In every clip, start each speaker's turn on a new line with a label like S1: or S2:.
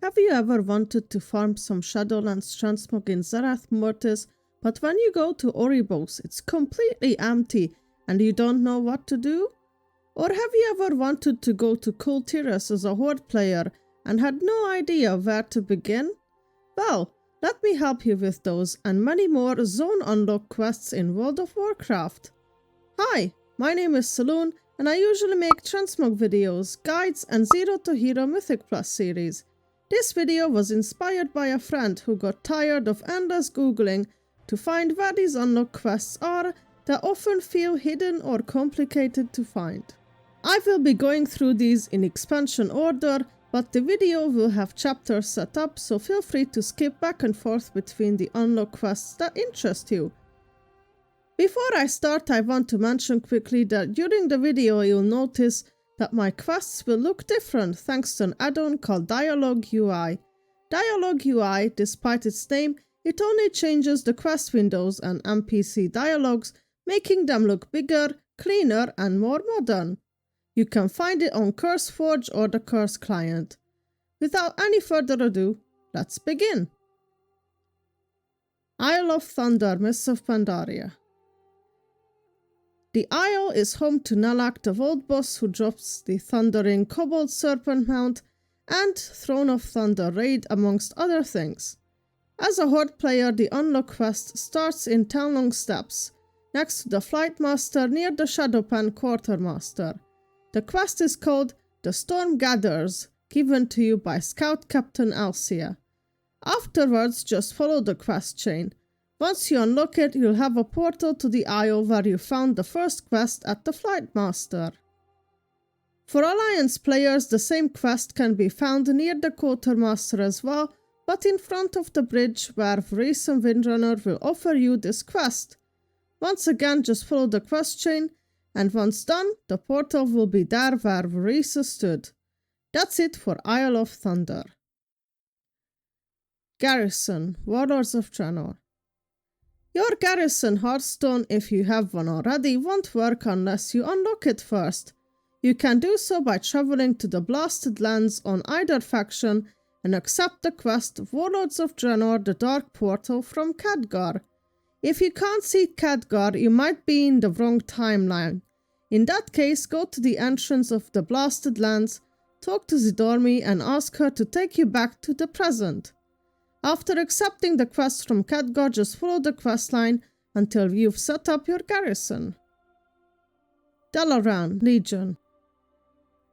S1: Have you ever wanted to farm some Shadowlands transmog in Zereth Mortis, but when you go to Oribos, it's completely empty and you don't know what to do? Or have you ever wanted to go to Kul'Tiras as a Horde player and had no idea where to begin? Well, let me help you with those and many more zone unlock quests in World of Warcraft. Hi, my name is Saloon and I usually make transmog videos, guides and Zero to Hero Mythic Plus series. This video was inspired by a friend who got tired of endless googling to find where these unlock quests are that often feel hidden or complicated to find. I will be going through these in expansion order, but the video will have chapters set up, so feel free to skip back and forth between the unlock quests that interest you. Before I start, I want to mention quickly that during the video you'll notice that my quests will look different thanks to an add-on called Dialogue UI. Dialogue UI, despite its name, it only changes the quest windows and NPC dialogues, making them look bigger, cleaner and more modern. You can find it on CurseForge or the Curse client. Without any further ado, let's begin. Isle of Thunder, Mists of Pandaria. The Isle is home to Nalak, the Vault Boss who drops the Thundering Kobold Serpent Mount and Throne of Thunder raid amongst other things. As a Horde player, the unlock quest starts in Tenlong Steps, next to the Flight Master near the Shadowpan Quartermaster. The quest is called The Storm Gathers, given to you by Scout Captain Alcia. Afterwards, just follow the quest chain. Once you unlock it, you'll have a portal to the Isle where you found the first quest at the Flight Master. For Alliance players, the same quest can be found near the Quartermaster as well, but in front of the bridge where Recent Windrunner will offer you this quest. Once again, just follow the quest chain, and once done, the portal will be there where Varese stood. That's it for Isle of Thunder. Garrison, Warlords of Draenor. Your Garrison Hearthstone, if you have one already, won't work unless you unlock it first. You can do so by traveling to the Blasted Lands on either faction and accept the quest Warlords of Draenor, the Dark Portal from Khadgar. If you can't see Khadgar, you might be in the wrong timeline. In that case, go to the entrance of the Blasted Lands, talk to Zidormi and ask her to take you back to the present. After accepting the quest from Khadgar, just follow the quest line until you've set up your garrison. Dalaran Legion.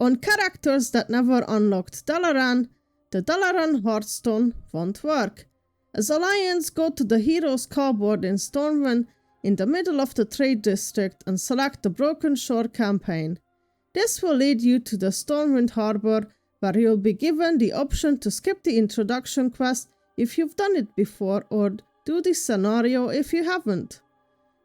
S1: On characters that never unlocked Dalaran, the Dalaran Hearthstone won't work. As Alliance, go to the Heroes cardboard in Stormwind in the middle of the Trade District and select the Broken Shore campaign. This will lead you to the Stormwind Harbor, where you'll be given the option to skip the introduction quest if you've done it before, or do the scenario if you haven't.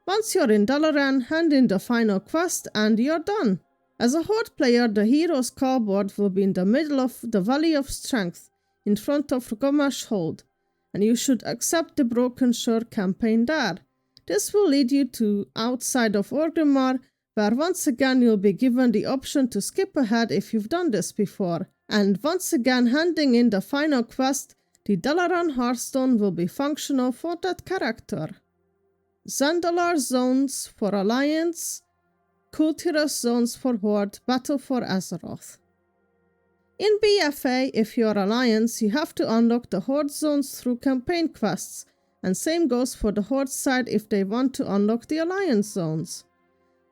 S1: Once you're in Dalaran, hand in the final quest and you're done. As a Horde player, the Heroes cardboard will be in the middle of the Valley of Strength, in front of Gomash Hold, and you should accept the Broken Shore campaign there. This will lead you to outside of Orgrimmar, where once again you'll be given the option to skip ahead if you've done this before, and once again handing in the final quest, the Dalaran Hearthstone will be functional for that character. Zandalar Zones for Alliance, Kul'Tiras Zones for Horde, Battle for Azeroth. In BFA, if you're Alliance, you have to unlock the Horde zones through campaign quests, and same goes for the Horde side if they want to unlock the Alliance zones.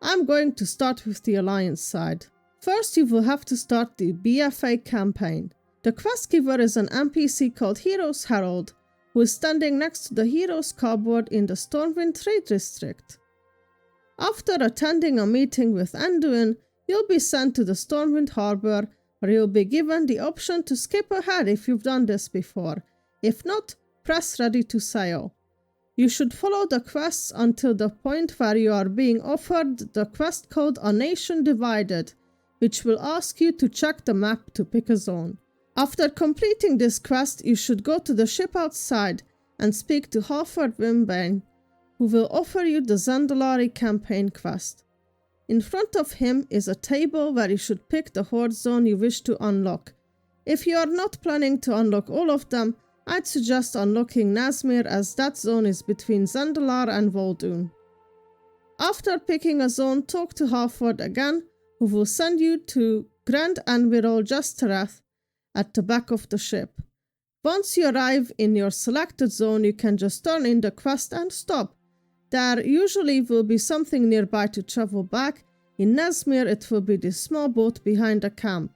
S1: I'm going to start with the Alliance side. First, you will have to start the BFA campaign. The quest giver is an NPC called Heroes Herald, who is standing next to the Heroes cardboard in the Stormwind Trade District. After attending a meeting with Anduin, you'll be sent to the Stormwind Harbor, where you'll be given the option to skip ahead if you've done this before. If not, press ready to sail. You should follow the quests until the point where you are being offered the quest called A Nation Divided, which will ask you to check the map to pick a zone. After completing this quest, you should go to the ship outside and speak to Halford Wimbane, who will offer you the Zandalar campaign quest. In front of him is a table where you should pick the Horde zone you wish to unlock. If you are not planning to unlock all of them, I'd suggest unlocking Nazmir, as that zone is between Zandalar and Vol'dun. After picking a zone, talk to Halford again, who will send you to Grand Admiral Jastereth at the back of the ship. Once you arrive in your selected zone, you can just turn in the quest and stop. There usually will be something nearby to travel back. In Nazmir, it will be this small boat behind the camp.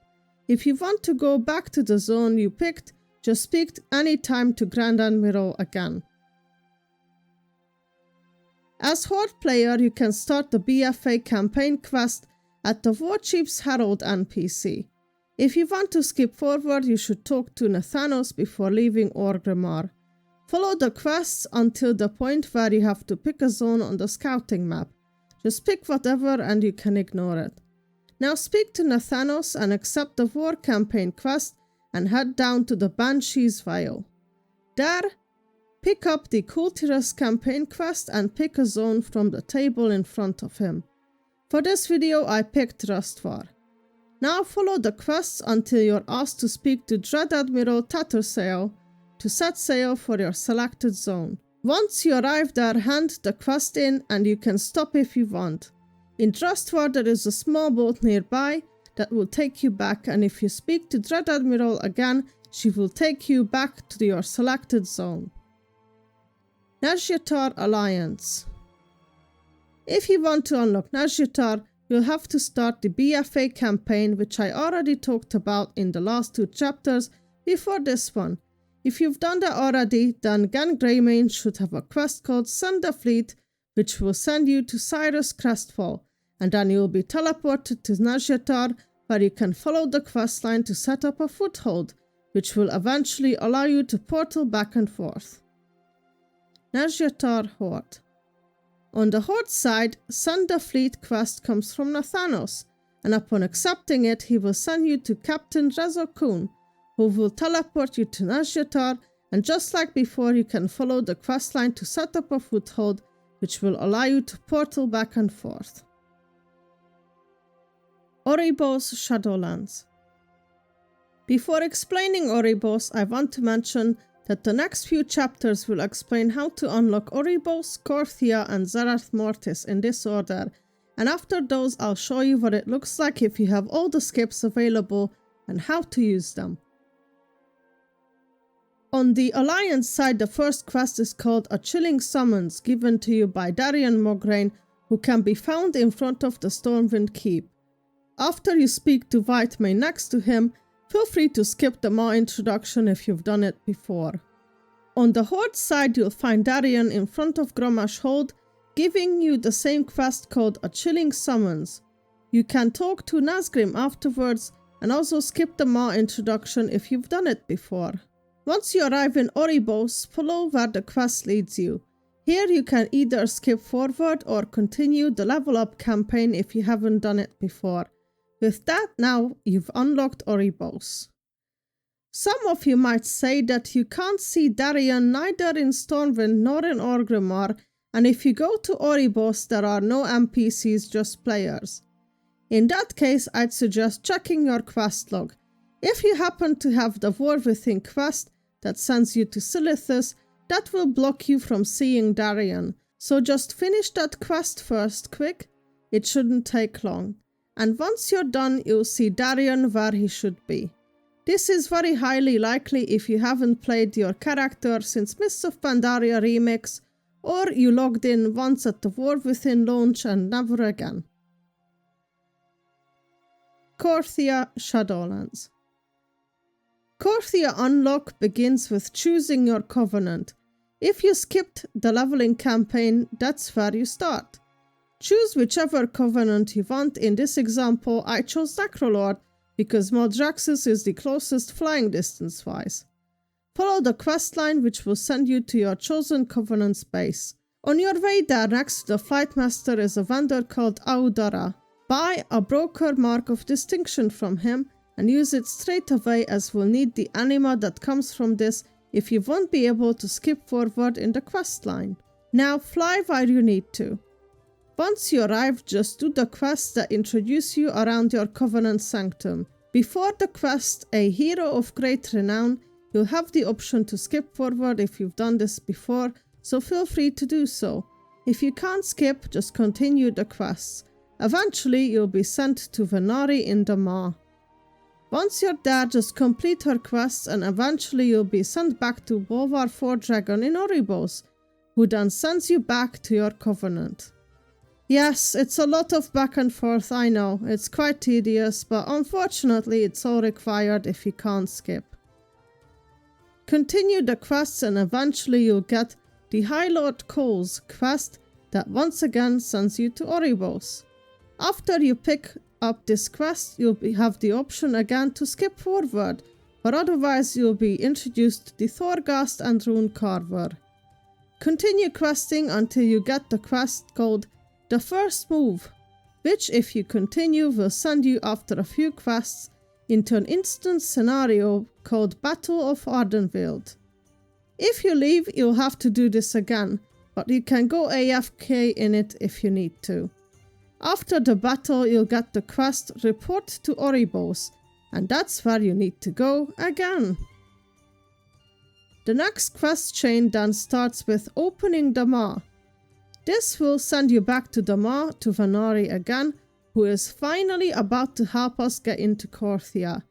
S1: If you want to go back to the zone you picked, just speak any time to Grand Admiral again. As Horde player, you can start the BFA campaign quest at the Warchief's Herald NPC. If you want to skip forward, you should talk to Nathanos before leaving Orgrimmar. Follow the quests until the point where you have to pick a zone on the scouting map. Just pick whatever and you can ignore it. Now speak to Nathanos and accept the War campaign quest and head down to the Banshee's Vale. There, pick up the Kul'Tiras campaign quest and pick a zone from the table in front of him. For this video, I picked Rustvar. Now follow the quests until you're asked to speak to Dread Admiral Tattersail to set sail for your selected zone. Once you arrive there, hand the quest in and you can stop if you want. In Rustvar, there is a small boat nearby that will take you back, and if you speak to Dread Admiral again, she will take you back to your selected zone. Nazjatar Alliance. If you want to unlock Nazjatar, you'll have to start the BFA campaign, which I already talked about in the last 2 chapters before this one. If you've done that already, then Gan Greymane should have a quest called Send the Fleet, which will send you to Cyrus Crestfall, and then you'll be teleported to Nazjatar, where you can follow the questline to set up a foothold, which will eventually allow you to portal back and forth. Nazjatar Horde. On the Horde side, Send the Fleet quest comes from Nathanos, and upon accepting it, he will send you to Captain Rezokun, who will teleport you to Nazjatar, and just like before, you can follow the questline to set up a foothold, which will allow you to portal back and forth. Oribos Shadowlands. Before explaining Oribos, I want to mention that the next few chapters will explain how to unlock Oribos, Korthia and Zereth Mortis in this order, and after those I'll show you what it looks like if you have all the skips available and how to use them. On the Alliance side, the first quest is called A Chilling Summons, given to you by Darian Mograine, who can be found in front of the Stormwind Keep. After you speak to Whitemane next to him, feel free to skip the Maw introduction if you've done it before. On the Horde side, you'll find Darian in front of Grommash Hold, giving you the same quest called A Chilling Summons. You can talk to Nazgrim afterwards and also skip the Maw introduction if you've done it before. Once you arrive in Oribos, follow where the quest leads you. Here you can either skip forward or continue the level up campaign if you haven't done it before. With that, now you've unlocked Oribos. Some of you might say that you can't see Darian neither in Stormwind nor in Orgrimmar, and if you go to Oribos there are no NPCs, just players. In that case, I'd suggest checking your quest log. If you happen to have the War Within quest that sends you to Silithus, that will block you from seeing Darian, so just finish that quest first quick, it shouldn't take long. And once you're done, you'll see Darian where he should be. This is very highly likely if you haven't played your character since Mists of Pandaria Remix, or you logged in once at the War Within launch and never again. Korthia Shadowlands. Korthia unlock begins with choosing your covenant. If you skipped the leveling campaign, that's where you start. Choose whichever covenant you want. In this example, I chose Necrolord because Maldraxxus is the closest flying distance wise. Follow the questline which will send you to your chosen covenant's base. On your way there, next to the Flight Master is a vendor called Audara. Buy a broker mark of distinction from him and use it straight away, as we'll need the anima that comes from this if you won't be able to skip forward in the questline. Now fly where you need to. Once you arrive, just do the quests that introduce you around your Covenant Sanctum. Before the quest, A Hero of Great Renown, you'll have the option to skip forward if you've done this before, so feel free to do so. If you can't skip, just continue the quests. Eventually, you'll be sent to Venari in the Maw. Once you're there, just complete her quests and eventually you'll be sent back to Bolvar 4 Dragon in Oribos, who then sends you back to your Covenant. Yes, it's a lot of back and forth, I know, it's quite tedious, but unfortunately it's all required if you can't skip. Continue the quests and eventually you'll get the High Lord Cole's quest that once again sends you to Oribos. After you pick up this quest, you'll have the option again to skip forward, or otherwise you'll be introduced to the Thorghast and Rune Carver. Continue questing until you get the quest called The First Move, which if you continue will send you after a few quests into an instant scenario called Battle of Ardenveld. If you leave, you'll have to do this again, but you can go AFK in it if you need to. After the battle, you'll get the quest Report to Oribos, and that's where you need to go again. The next quest chain then starts with Opening the Maw. This will send you back to the Maw to Venari again, who is finally about to help us get into Korthia.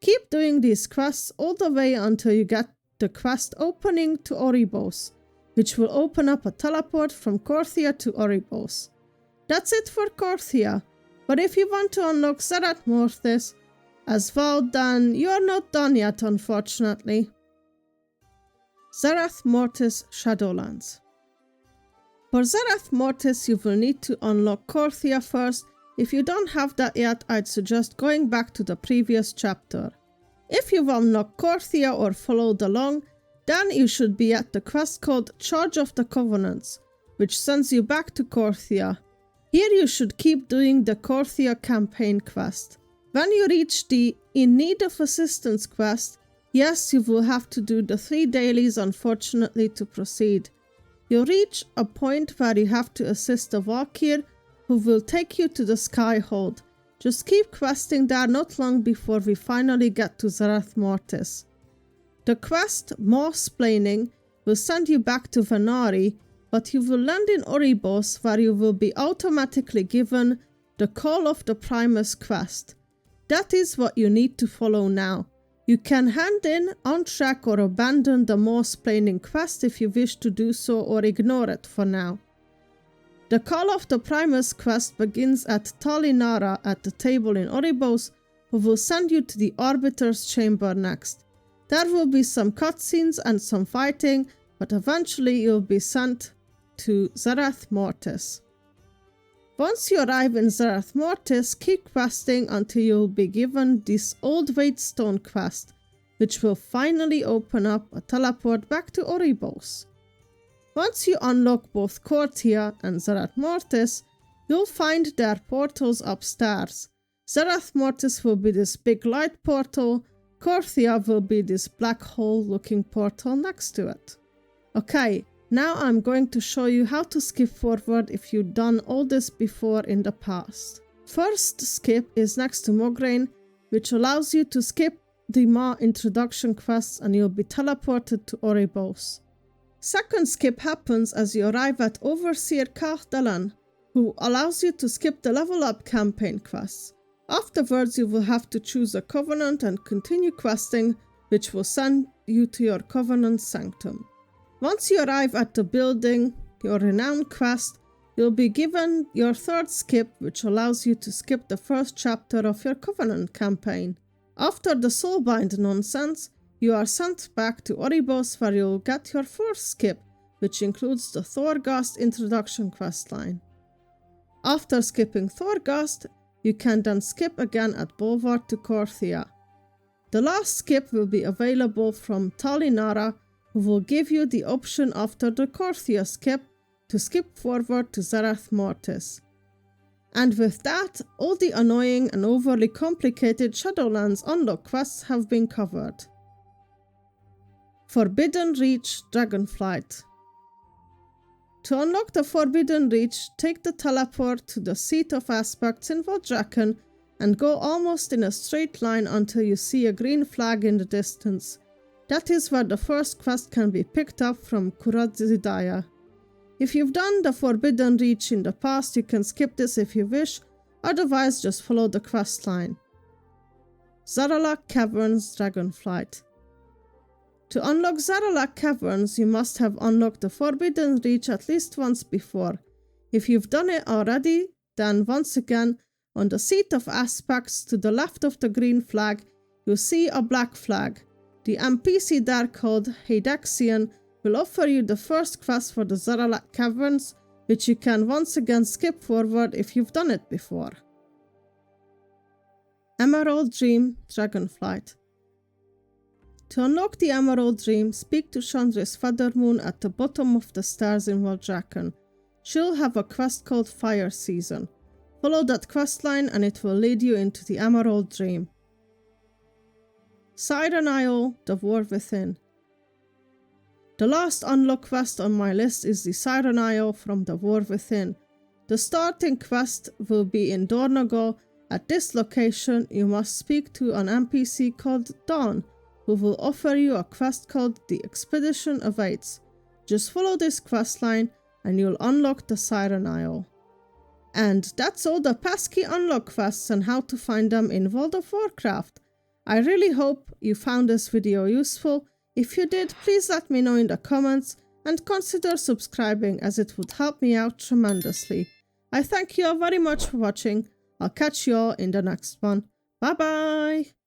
S1: Keep doing these quests all the way until you get the quest Opening to Oribos, which will open up a teleport from Korthia to Oribos. That's it for Korthia, but if you want to unlock Zereth Mortis as well, then you're not done yet, unfortunately. Zereth Mortis Shadowlands. For Zereth Mortis, you will need to unlock Korthia first. If you don't have that yet, I'd suggest going back to the previous chapter. If you've unlocked Korthia or followed along, then you should be at the quest called Charge of the Covenants, which sends you back to Korthia. Here you should keep doing the Korthia campaign quest. When you reach the In Need of Assistance quest, yes, you will have to do the 3 dailies unfortunately to proceed. You'll reach a point where you have to assist a Valkyr who will take you to the Sky Hold. Just keep questing there not long before we finally get to Zereth Mortis. The quest Maw-splaining will send you back to Venari, but you will land in Oribos where you will be automatically given the Call of the Primus quest. That is what you need to follow now. You can hand in, untrack or abandon the Maw-splaining quest if you wish to do so or ignore it for now. The Call of the Primus quest begins at Talinara at the table in Oribos, who will send you to the Arbiter's Chamber next. There will be some cutscenes and some fighting, but eventually you'll be sent to Zereth Mortis. Once you arrive in Zereth Mortis, keep questing until you'll be given this Old Waitstone quest, which will finally open up a teleport back to Oribos. Once you unlock both Korthia and Zereth Mortis, you'll find their portals upstairs. Zereth Mortis will be this big light portal, Korthia will be this black hole looking portal next to it. Okay, now I'm going to show you how to skip forward if you've done all this before in the past. First skip is next to Mograine, which allows you to skip the Maw introduction quests and you'll be teleported to Oribos. Second skip happens as you arrive at Overseer Cardalan, who allows you to skip the level up campaign quests. Afterwards you will have to choose a Covenant and continue questing, which will send you to your Covenant Sanctum. Once you arrive at the building, your Renown quest, you'll be given your third skip, which allows you to skip the first chapter of your Covenant campaign. After the Soulbind nonsense, you are sent back to Oribos where you'll get your fourth skip, which includes the Thorghast introduction questline. After skipping Thorghast, you can then skip again at Bolvar to Korthia. The last skip will be available from Talinara, who will give you the option after the Korthia skip to skip forward to Zereth Mortis. And with that, all the annoying and overly complicated Shadowlands unlock quests have been covered. Forbidden Reach Dragonflight. To unlock the Forbidden Reach, take the teleport to the Seat of Aspects in Valdrakken and go almost in a straight line until you see a green flag in the distance. That is where the first quest can be picked up from Korthia. If you've done the Forbidden Reach in the past, you can skip this if you wish, otherwise just follow the quest line. Zaralek Caverns Dragonflight. To unlock Zaralek Caverns, you must have unlocked the Forbidden Reach at least once before. If you've done it already, then once again, on the Seat of Aspects to the left of the green flag, you'll see a black flag. The NPC there called Hydaxian will offer you the first quest for the Zaralek Caverns, which you can once again skip forward if you've done it before. Emerald Dream Dragonflight. To unlock the Emerald Dream, speak to Chandris Feathermoon at the bottom of the stairs in Valdrakken. She'll have a quest called Fire Season. Follow that quest line and it will lead you into the Emerald Dream. Siren Isle, The War Within. The last unlock quest on my list is the Siren Isle from The War Within. The starting quest will be in Dornogal. At this location, you must speak to an NPC called Dawn, who will offer you a quest called The Expedition Awaits. Just follow this quest line and you'll unlock the Siren Isle. And that's all the pesky unlock quests and how to find them in World of Warcraft. I really hope you found this video useful. If you did, please let me know in the comments and consider subscribing as it would help me out tremendously. I thank you all very much for watching. I'll catch you all in the next one. Bye bye!